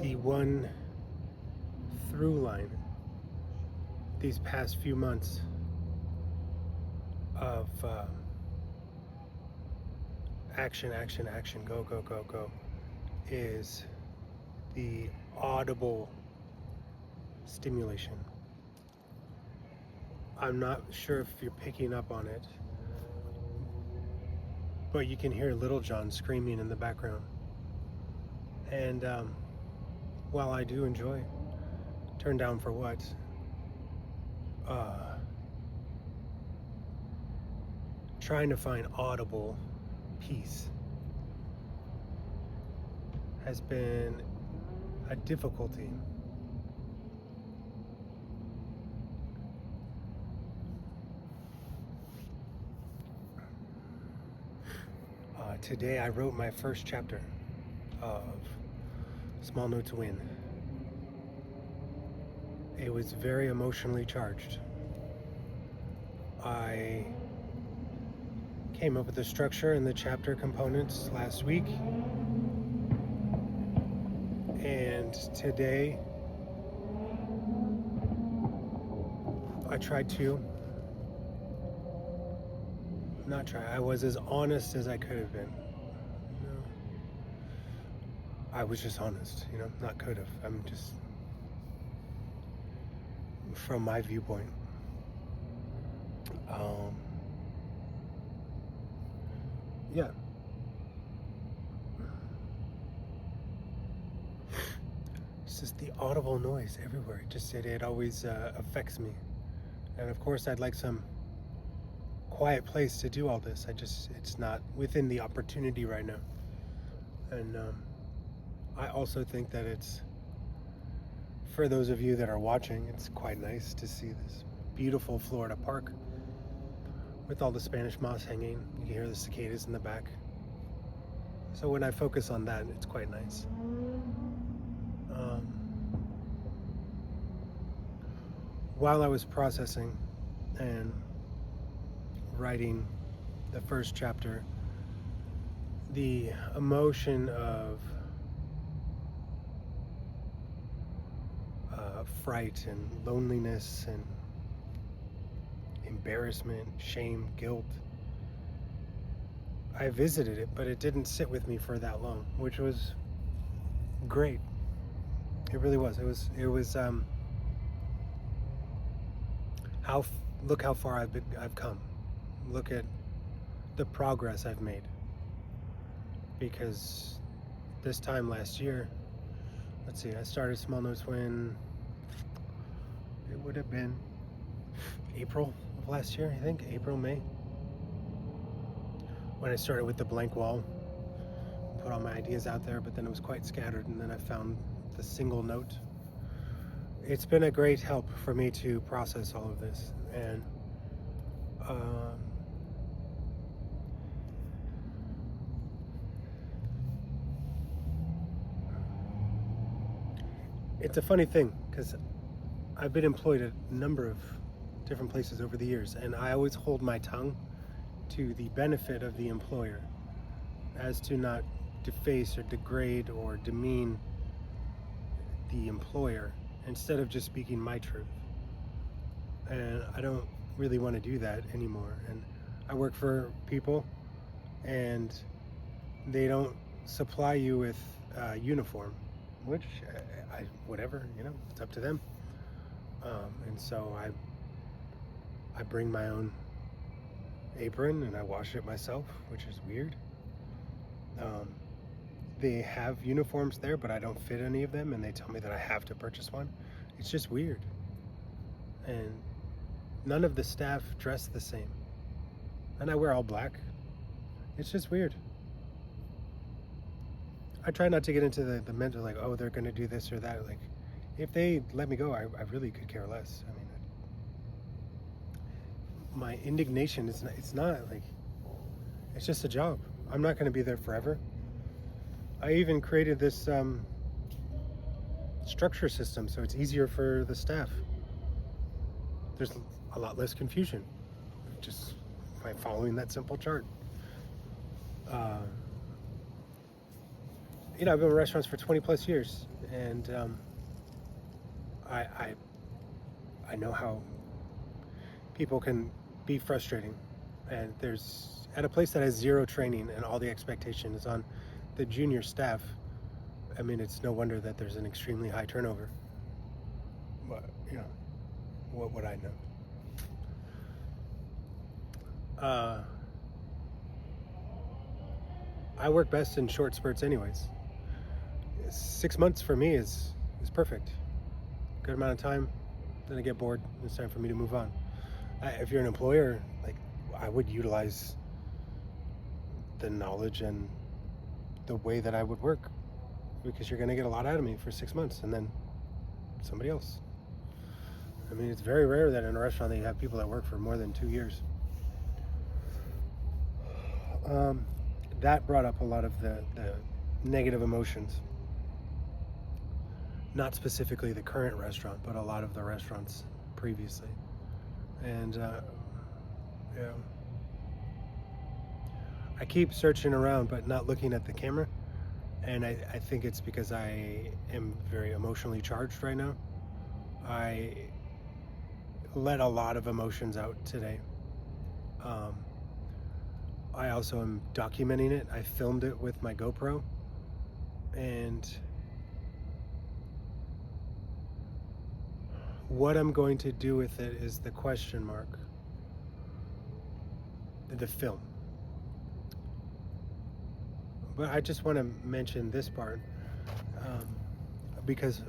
the one through line these past few months of action, go, go, go, go, is the audible stimulation. I'm not sure if you're picking up on it, but you can hear Little John screaming in the background. And while I do enjoy Turn Down for What, trying to find audible peace has been a difficulty. Today I wrote my first chapter of Small Note to Win. It was very emotionally charged. I came up with the structure and the chapter components last week, and today I was as honest as I could have been. I was just honest, not could have. I'm just, from my viewpoint. Yeah. It's just the audible noise everywhere. It always affects me. And of course I'd like some quiet place to do all this. It's not within the opportunity right now. And I also think that it's, for those of you that are watching, it's quite nice to see this beautiful Florida park with all the Spanish moss hanging. You can hear the cicadas in the back. So when I focus on that, it's quite nice. While I was processing and writing the first chapter, the emotion of fright and loneliness and embarrassment, shame, guilt, I visited it, but it didn't sit with me for that long, which was great. It really was. It was look how far I've come. Look at the progress I've made. Because this time last year, let's see, I started Small Notes when it would have been April of last year, I think, April, May. When I started with the blank wall, put all my ideas out there, but then it was quite scattered, and then I found the single note. It's been a great help for me to process all of this, and it's a funny thing, because I've been employed at a number of different places over the years, and I always hold my tongue to the benefit of the employer, as to not deface or degrade or demean the employer, instead of just speaking my truth. And I don't really want to do that anymore. And I work for people, and they don't supply you with a uniform, which whatever, it's up to them. And so I bring my own apron and I wash it myself, which is weird. They have uniforms there, but I don't fit any of them, and they tell me that I have to purchase one. It's just weird. And none of the staff dress the same. And I wear all black. It's just weird. I try not to get into the mental, like, oh, they're going to do this or that. Like, if they let me go, I really could care less. I mean, my indignation is not, it's just a job. I'm not going to be there forever. I even created this structure system so it's easier for the staff. There's a lot less confusion just by following that simple chart. I've been in restaurants for 20 plus years, and I, I I know how people can be frustrating, and there's at a place that has zero training and all the expectation is on the junior staff. I mean, it's no wonder that there's an extremely high turnover. But what would I know? I work best in short spurts, anyways. 6 months for me is perfect. Good amount of time. Then I get bored. It's time for me to move on. If you're an employer, like, I would utilize the knowledge and the way that I would work, because you're going to get a lot out of me for 6 months and then somebody else. I mean, it's very rare that in a restaurant that you have people that work for more than 2 years. That brought up a lot of the negative emotions. Not specifically the current restaurant, but a lot of the restaurants previously. And I keep searching around but not looking at the camera. And I think it's because I am very emotionally charged right now. I let a lot of emotions out today. I also am documenting it. I filmed it with my GoPro, and what I'm going to do with it is the question mark. The film. But I just want to mention this part, because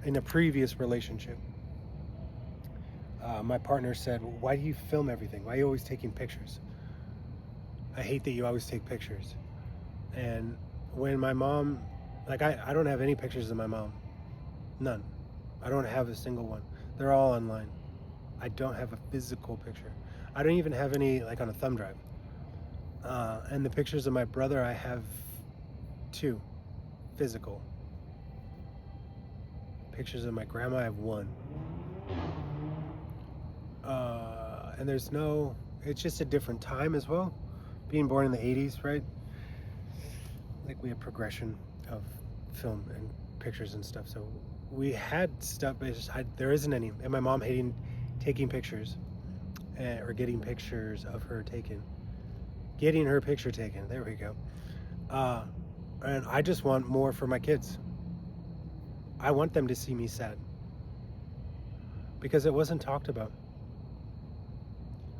in a previous relationship, my partner said, "Why do you film everything? Why are you always taking pictures? I hate that you always take pictures." And when my mom, like, I don't have any pictures of my mom. None. I don't have a single one. They're all online. I don't have a physical picture. I don't even have any, like, on a thumb drive. And the pictures of my brother, I have 2 physical. Pictures of my grandma, I have 1. And it's just a different time as well. Being born in the 80s, right? Like, we have progression of film and pictures and stuff. So we had stuff, but there isn't any. And my mom hating taking pictures, or getting pictures of her taken. Getting her picture taken. There we go. And I just want more for my kids. I want them to see me sad, because it wasn't talked about.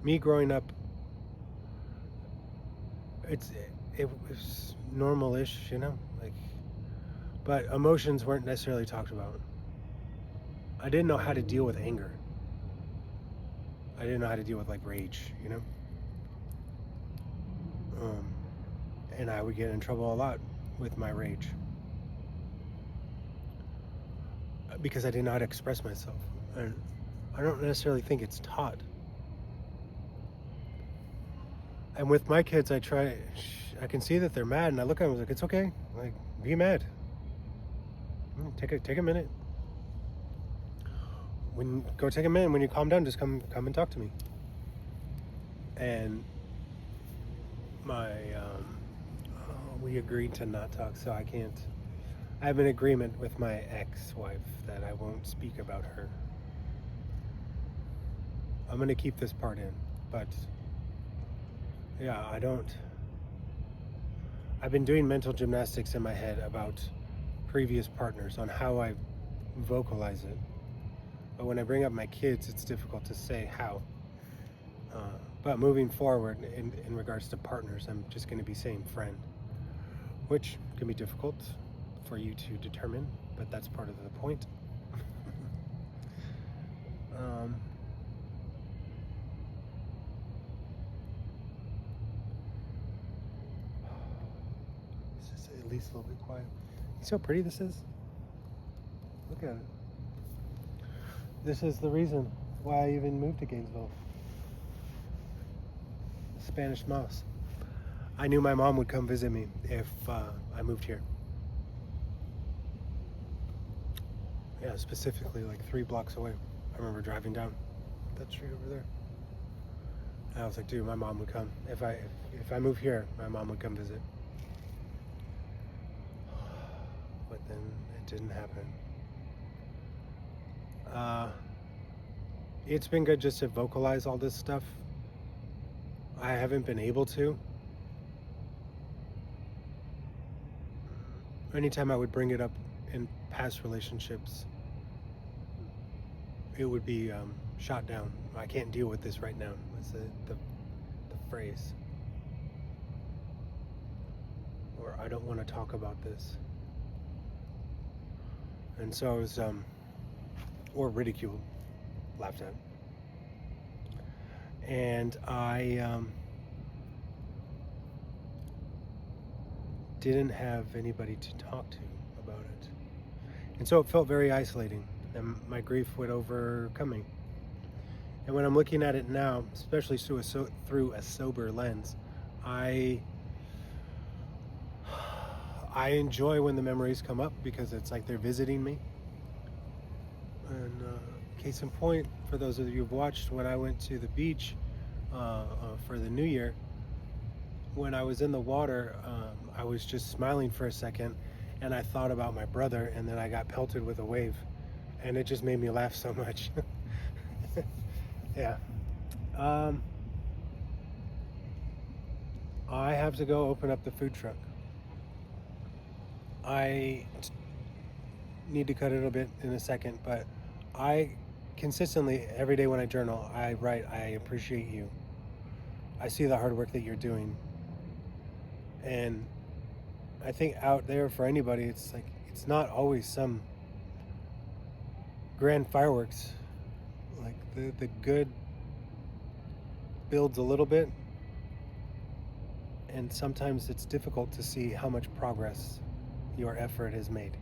Me growing up, it was normal-ish, like, but emotions weren't necessarily talked about. I didn't know how to deal with anger. I didn't know how to deal with, like, rage, and I would get in trouble a lot with my rage, because I didn't know how to express myself. And I don't necessarily think it's taught. And with my kids, I can see that they're mad, and I look at them like, it's okay, like, be mad. Take a minute. Go take a minute. When you calm down, just come and talk to me. And we agreed to not talk, so I can't. I have an agreement with my ex-wife that I won't speak about her. I'm gonna keep this part in, but yeah, I've been doing mental gymnastics in my head about previous partners on how I vocalize it. But when I bring up my kids, it's difficult to say how. But moving forward, in regards to partners, I'm just going to be saying friend, which can be difficult for you to determine, but that's part of the point. This is at least a little bit quiet. See how pretty this is? Look at it. This is the reason why I even moved to Gainesville. Spanish moss. I knew my mom would come visit me if I moved here. Yeah, specifically like 3 blocks away. I remember driving down that street over there. And I was like, dude, my mom would come. If I move here, my mom would come visit. didn't happen. It's been good just to vocalize all this stuff. I haven't been able to. Anytime I would bring it up in past relationships, it would be shot down. I can't deal with this right now. That's the phrase. Or I don't want to talk about this. And so I was, or ridiculed, laughed at. And I didn't have anybody to talk to about it. And so it felt very isolating, and my grief went overcoming. And when I'm looking at it now, especially through a sober lens, I enjoy when the memories come up because it's like they're visiting me. And case in point, for those of you who've watched, when I went to the beach for the New Year, when I was in the water, I was just smiling for a second, and I thought about my brother, and then I got pelted with a wave, and it just made me laugh so much. Yeah. I have to go open up the food truck. I need to cut it a bit in a second, but I consistently, every day when I journal, I write, I appreciate you. I see the hard work that you're doing. And I think out there for anybody, it's like, it's not always some grand fireworks. Like the good builds a little bit, and sometimes it's difficult to see how much progress your effort has made.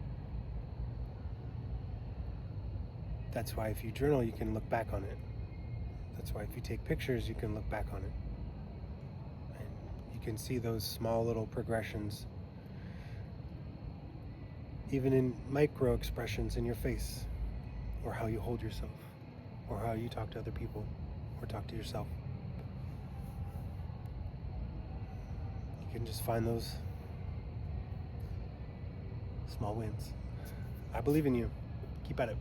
That's why if you journal, you can look back on it. That's why if you take pictures, you can look back on it. And you can see those small little progressions, even in micro expressions in your face, or how you hold yourself, or how you talk to other people, or talk to yourself. You can just find those small wins. I believe in you. Keep at it.